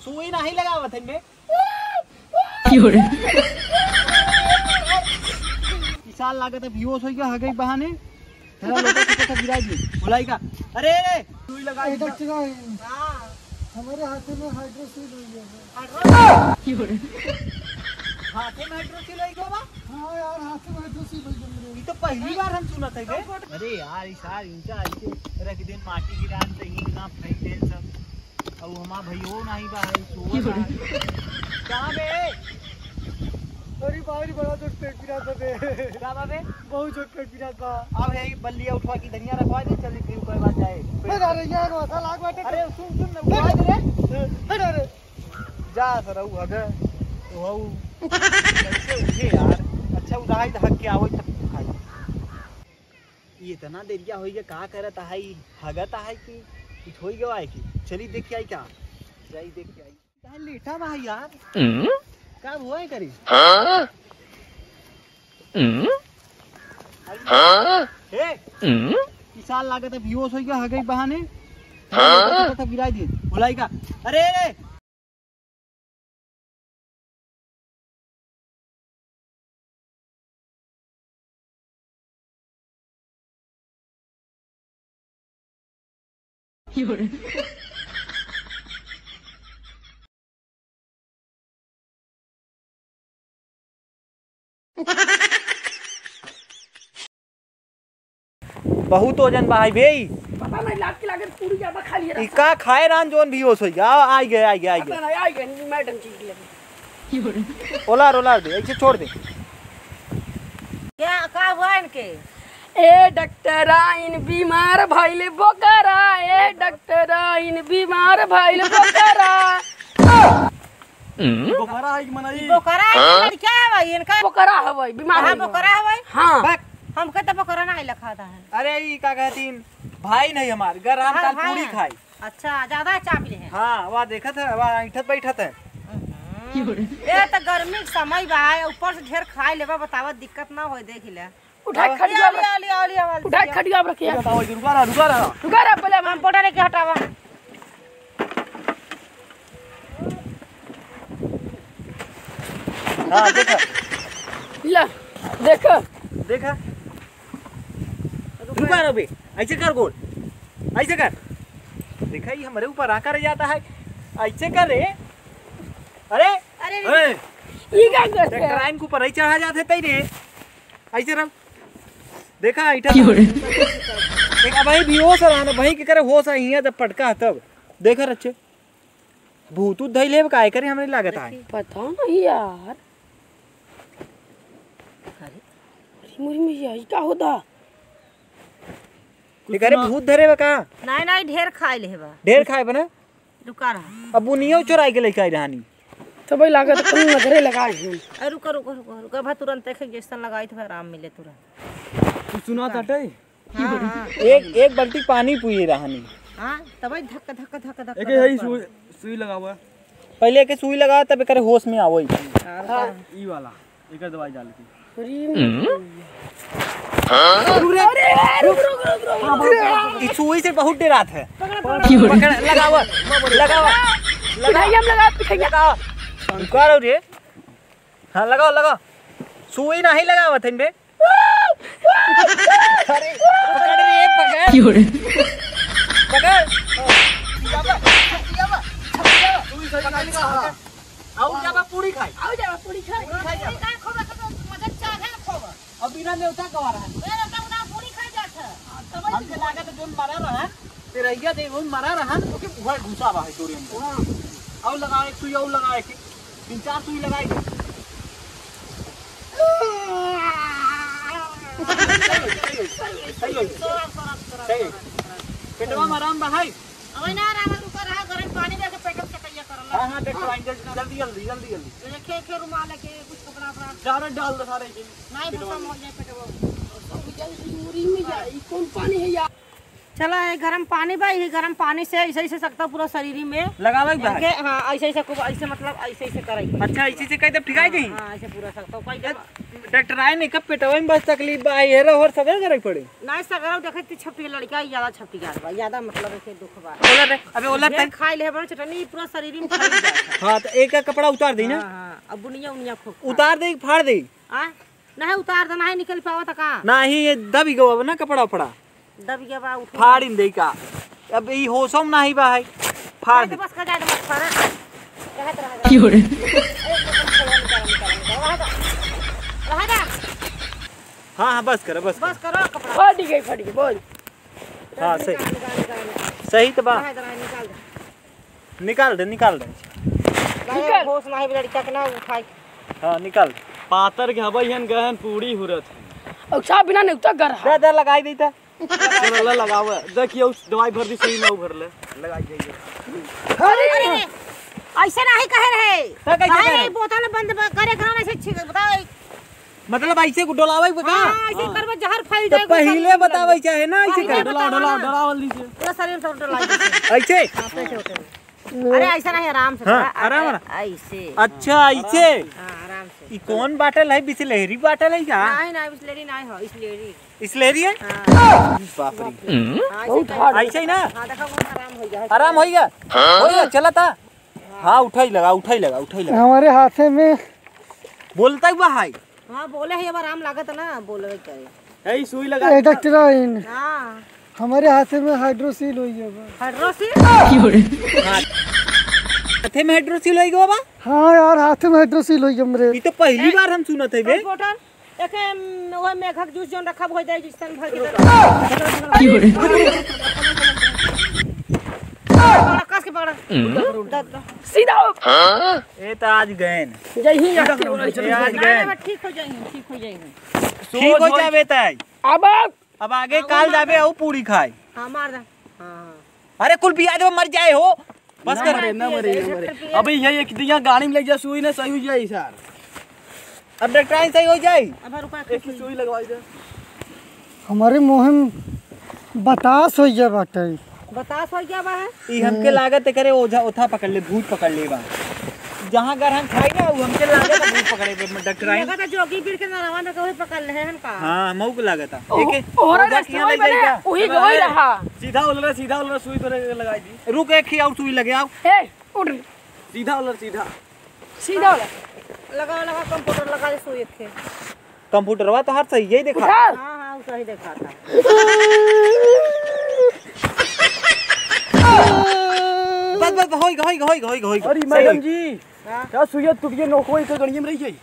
सुई नहीं लगावत है मैं साल लागत है बेहोश हो गया हगई बहाने तेरा लोटा कैसे गिरा दी बुलाई का अरे सुई लगा हमारे हाथ में हाइड्रोसील हो गया हाथ में हाइड्रोसील हो गया हाँ यार हाथ में हाइड्रोसील हो गया ये तो पहली बार हम सुना था के अरे यार इनका ऐसे रख दिन माटी गिरान से ही ना फेंक देन सब अब हमा भईयो नहीं बा है सो कहां बे अरे बाहर बड़ा जोर पेट पिरा था बे का बे बहुत जोर पेट पिरा था अब है बल्लिया उठवा की धनिया रखवा दे चल फिर कोई बात जाए अरे यार वसा लाग बाटे अरे सुन उठवा दे रे अरे जा सर उ हग तो हऊ कैसे उठे यार अच्छा उड़ाई हक के आवई तब खाई ये इतना देरिया होई के का करत है हगत है कि कुछ होई गवा है कि चली देख के आई क्या जाई देख के आई का लेटा बा यार का हुआ है करी हे साल लागत है बेहोश हो गया हगई बहाने तो गिरा दी बुलाई का अरे बहुत वजन बा बे पता नहीं लाग के लागत पूरी ज्यादा खा लिया इका खाए रान जोन भी होस हो गया आ गए पता नहीं आई गए मैडम चीज लगी ओला दे ऐसे छोड़ दे क्या का हुआ इनके ए डॉक्टर इन बीमार भइले बोकरा ए डॉक्टर इन बीमार भइले बोकरा बोकरा है कि मनाई बोकरा क्या है भाई इनका बोकरा हवई बीमार हां बोकरा है भाई हां हमके तो बोकरा नहीं लिखा था है अरे ई का कहतीन भाई नहीं हमार घर हम कल पूरी खाई अच्छा ज्यादा चापले है हां वा देखत है वा ऐठत बैठत है ए तो गर्मी के समय बा ऊपर से ढेर खाई लेबा बतावा दिक्कत ना होई देख ले उठा खड़िया आली आवाज उठा खड़िया रखिए बताओ रुका रुका पहले हम पोटा लेके हटावा हां देखा ला देखा रुका रे बे ऐसे कर गोल ऐसे कर देखा ये हमारे ऊपर आकर जाता है ऐसे कर रे अरे अरे ये क्या करते हैं ट्राइन के ऊपर ऐसे चढ़ा जाते तई रे ऐसे रह देखा ऐठा देखा भाई बेहोश रहना भाई के करे होश है हिया जब पटका तब देखा रच्चे भूत धई लेब काय करे हमरे लागत है पता नहीं यार अरे मुरी में यही क्या होता ये करे भूत धरे बका नहीं ढेर खाई लेबा ढेर खाए बना रुका रहा अब बुनियो चुराई के लेके आई रहनी तो भाई लागत कौन नजरे लगाए हैं अरे रुका भा तुरंत देखे जैसा लगाई तो आराम मिले तुरंत तू सुना ताटे हां एक बाल्टी पानी पिए रहनी हां तब धक्का एक यही सुई लगा हुआ पहले के सुई लगा तब करे होश में आवई ई वाला एकर दवाई डाल के इस सुई से बहुत डरात है पकड़ लगावा लगाओ करो रे हां लगाओ सुई नहीं लगावत है बे अरे पकड़ रे पकड़ आओ जाबा पूरी खाई अब बिना नेवता कवा रहा हमके लागत जोन मारा रहा तेरा ये देखो मारा रहा तो के उहर घुसा बा है तोरे में और लगाओ एक सुई और लगाओ एक 3-4 सुई लगाई सही पेटवा में आराम बा है अबे ना आराम रुका रहा गरम पानी लेके पेटवा से कइया करला हां देखो जल्दी के रुमाल के कुछ कपड़ा अपना सारा डाल दो सारे नहीं भूसा मोल जाए पेटवा मुरी में जाई कौन पानी है यार चला है गरम पानी बा, ये गरम पानी से ऐसे ऐसे सकता पूरा शरीर में लगावे के बा। हाँ ऐसे ऐसे खूब ऐसे मतलब ऐसे ऐसे करे। अच्छा ऐसे से कह दे ठिकाई गई। हाँ ऐसे पूरा सकता कोई डॉक्टर आए नहीं कब पेटवा में बस तकलीफ बा हेरा और सबे करे पड़े। नहीं सगरा देखत छपटी लड़का ज्यादा छपटी गाल बा, ज्यादा मतलब ऐसे दुख बा। ओलर रे अबे ओलर ढेर खाई ले बड़ चटनी पूरा शरीर में फैल जाता। हां तो एक का कपड़ा उतार दे ना। हां अब बुनिया उनिया खूब उतार दे फाड़ दे। आ नहीं उतार देना है, निकल पावत का नहीं ये दब गवा ना कपड़ा उपड़ा दब गया बा उठ फाड़ इन दे का। अब ई होसम नहीं बा है फाड़ दे। बस का जाए मत फाड़ा रहत रहा की हो रे हां बस कर बस बस करो कपड़ा फट गई बोल। हां सही सही तो बा निकाल दे निकाल दे। निकल होश नहीं लड़का के ना उठाई। हां निकाल पातर के हबैहन गहन पूरी हुरत और सा बिना नहीं उतर कर दे दे लगाई देता। चला लगाव देखियो दवाई भर दी सही ना भर ले लगाई जाइए। अरे ऐसे नहीं कहे रहे तो कैसे कहे रहे? बोतल बंद करे कराने से बताओ मतलब ऐसे को डोलावे का। हां ऐसे करबो जहर फैल तो जाएगा पहले बतावे चाहे ना ऐसे पहले कर डरावल दी से पूरा शरीर सब डला ऐसे। अरे ऐसा नहीं आराम से हाँ, आराम ऐसे अच्छा ऐसे हां आराम से। ई कौन बाटल है बिस्लेरी बाटल है क्या? नहीं नहीं बिस्लेरी नहीं हो इसलेरी बिस्लेरी है। हां बाप रे हां ऐसे ही ना हां देखो आराम हो जाए आराम होइगा होइगा चला था। हाँ उठाई लगा हमारे हाथे में बोलता ही है। हां बोले है अब आराम लागत ना बोलवे करे यही सुई लगा डॉक्टर हां हमारे हाथे में हाइड्रोसील हुई है बा। हाइड्रोसिल की हो रे हाथे में हाइड्रोसील होइगा बाबा। हाँ यार हाथे में हाइड्रोसील हुई है मेरे। ये तो पहली बार हम सुनत है बे। बोतल एक वो मेघक जूस जोन रखा हो जाए जिसन भर के की हो रे कस के पकड़ सीधा ए तो आज गए न। जय ही जाती ए आज गए न। ठीक हो जाएंगे ठीक हो जावे ताई। अब अब आगे काल जावे औ पूरी खाए। हां मार दे हां अरे कुल पिया दे मर जाए हो बस कर। ना मरे अबे यही एक दिया गाड़ी में लग जा सुई ना सही हो जाए सर। अब डॉक्टर सही हो जाए। अब रुपया एक सुई लगवाई दे हमारे मुँह में बतास हुई है बाटे। बता सो क्या बा है ई हमके लागत करे ओझा ओथा पकड़ ले भूत पकड़ ले बा। जहां घर हम खाई ना उ हमके लागत भूत पकड़े बे डॉक्टर आई। लगा था जोगी पीर के नरवा में कोई पकड़ ले हन का हां मऊ को लागत है। एक ओहरा ओझा किया ले जाएगा। वही गई रहा सीधा उलरा सुई तो लगाई दी रुक एक ही और सुई लगे आओ। ए उठ सीधा उलर सीधा सीधा लगा कंप्यूटर लगा दे सोई के कंप्यूटरवा तो हर सही यही देखा। उठा हां हां सही देखा था बस होइगा। अरे मैडम जी क्या सुई टूटिए नोको एक गड़िए में रही जाई।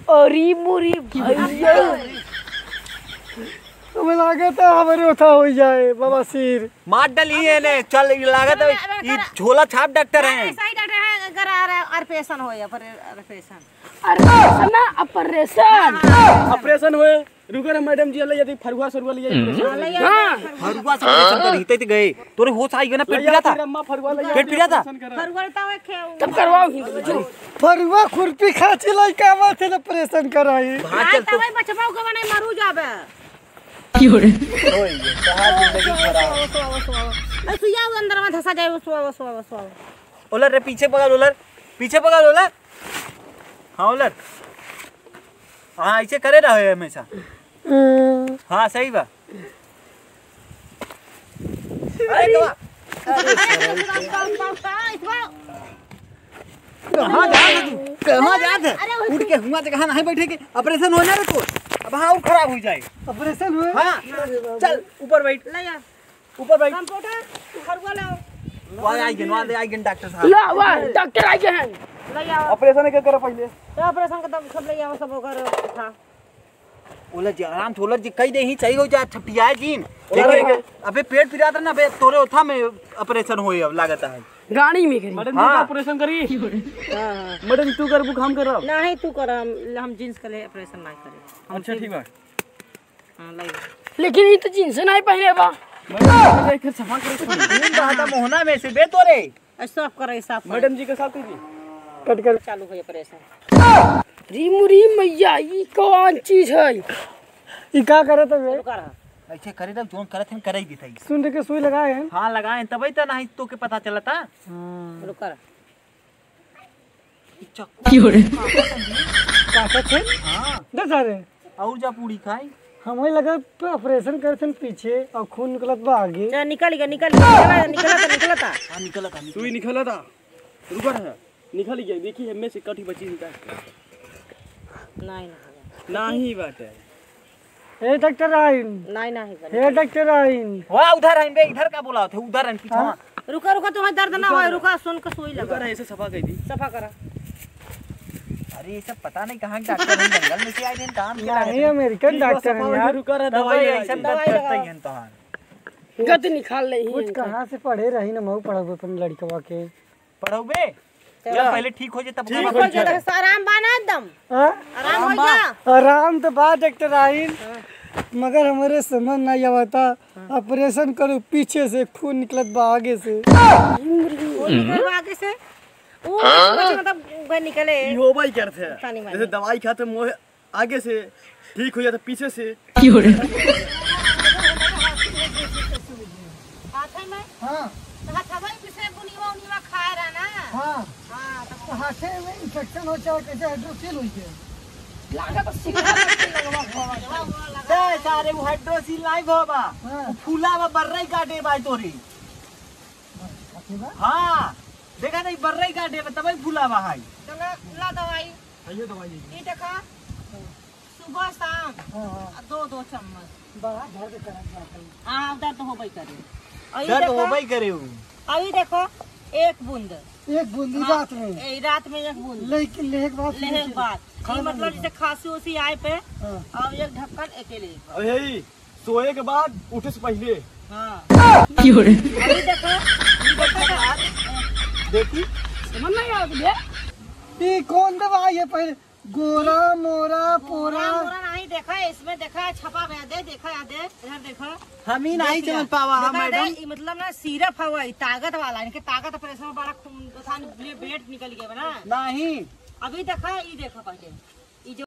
अरे मुरी भैया हमें लगा था हमारे उठा हो जाए बाबा सिर। मार डली है ने चल ई लागत है ई झोला छाप डॉक्टर हैं। सही डॉक्टर है अगर ऑपरेशन हो या पर ऑपरेशन ऑपरेशन ना ऑपरेशन ऑपरेशन हुए रुको रे मैडम जी ले यदि फरुआ सरुआ ले हां हरुआ से ऑपरेशन कर हिते गए तोरे होश आई गया ना पेट पीड़ा था। अम्मा फरुआ ले पेट पीड़ा था। फरवरता है खे तब करवाओ ही फरुआ खुरपी खाची लइका बात है ऑपरेशन कराई। भाग चल तब बचबाओ के बने मरू जाबे की हो रे होई कहां जिंदगी खराब। सुइया अंदर में धसा जाए सो ओलर रे पीछे पकड़ ओलर। हां ओलर हां ऐसे करे रहे हमेशा। हाँ सही बा। अरे कहाँ जात है उठ के हुआ जगह नहीं बैठे के ऑपरेशन होना रे तो अब हाँ खराब हो जाए। ऑपरेशन हुए हाँ चल ऊपर बैठ ले जा ऊपर बैठ। कंप्यूटर फरवा लाओ वहाँ आई गए डॉक्टर साहब। ला वाह डॉक्टर आ गए हैं ले जाओ ऑपरेशन के करे पहले ऑपरेशन का दम सब ले जाओ सब ओकर था ओलर जी आराम से ओलर जी कही दे ही चाहिए हो जा छपटियाए जीन अबे पेट पिरा था ना बे तोरे ओथा में ऑपरेशन होए अब लागत है गाड़ी में करी मैडम जी ऑपरेशन करी हां मैडम तू कर बुक हम करब नहीं तू कर हम जींस के लिए ऑपरेशन नहीं करे अच्छा ठीक बा हां ले लेकिन ये तो जींस नहीं पहने बा मैडम फिर सफा करे खून बहाता मोहना में से बे तोरे साफ करे साफ मैडम जी के साथ कीजिए कट कर चालू हो ऑपरेशन री मुरी मैया ये कौन चीज है ई का करे तो बे कर ऐसे करे तो जोन करत हम करे ही दिथई। सुन के सुई लगाए हैं। हां लगाए तबई त नहीं तो के पता चलता। हाँ रुक कर काका छे हां दस अरे और जा पूरी खाई। हमें लगा ऑपरेशन करथन पीछे और खून निकलत बा आगे। चल निकल गया निकलता हां निकलता सुई निकला था रुका है निकल गया देखिए हमें से कटी बची निकाल नहीं नहीं बात है ए डॉक्टर आइन नहीं हे डॉक्टर आइन वाह उधर आइन बे इधर का बोला थे उधर आइन पीछे। रुका तुम्हें दर्द ना हो रुका सुन के सुई लगा ऐसे सफा कर दी सफा करा। अरे ये सब पता नहीं कहां के डॉक्टर हैं जंगल में से आए हैं काम के नहीं अमेरिकन डॉक्टर हैं यार। रुका रहा दवाई दवाई ऐसा करते हैं तोहार। गत निकाल ले कुछ कहाँ से पढ़े रही ना मऊ पढ़ा अपन लड़कवा के। पढ़ोबे जब पहले ठीक हो जाए तब आराम बाना एकदम हाँ? आराम हो जा। आराम तो बात डॉक्टर आइन मगर हमारे समझ नहीं आवता ऑपरेशन करो पीछे से खून निकलत बा आगे से। आगे से मतलब निकले हो भाई करते हैं तानी मानी। जैसे दवाई खाते मोह आगे से ठीक हो जाता पीछे से। हाँ खाए रहा ना हाँ हाँ तो हाथे में इंफेक्शन हो चाहे कैसे हाइड्रोसील हुई है। दे सारे वो हाइड्रोसील नहीं होबा हाँ फूला बा बर्रई काटे बाई तोरी। हां देखा नहीं बर्रई काटे बा तबई फूला बा हाई। चलो ला दवाई ये दवाई ये देखा सुबह शाम हाँ दो चम्मच बड़ा दर्द करत जाता है। हाँ दर्द तो होबई करे और ये दर्द देखो होबई करे अभी देखो एक बूंद एक बूंदी रात में रात में एक बूंद लेकिन लेक बात लेहे के बाद ये मतलब जैसे खांसी उसी आए पे हाँ और एक ढक्कन अकेले और यही सोए के बाद उठे से पहले हाँ अभी देखो देखी समझ नहीं आ गया ये कौन दवाई है पहले गोरा मोरा पोरा पूरा नहीं देखा है इसमें देखा है छपा में दे देखा है दे इधर देखो हम ही नहीं समझ पावा हम देखा मैडम। दे, ये मतलब ना सिरप है वही ताकत वाला इनके ताकत ऑपरेशन में बड़ा खून वेट निकल गया ना नहीं अभी देखा ये देखो पहले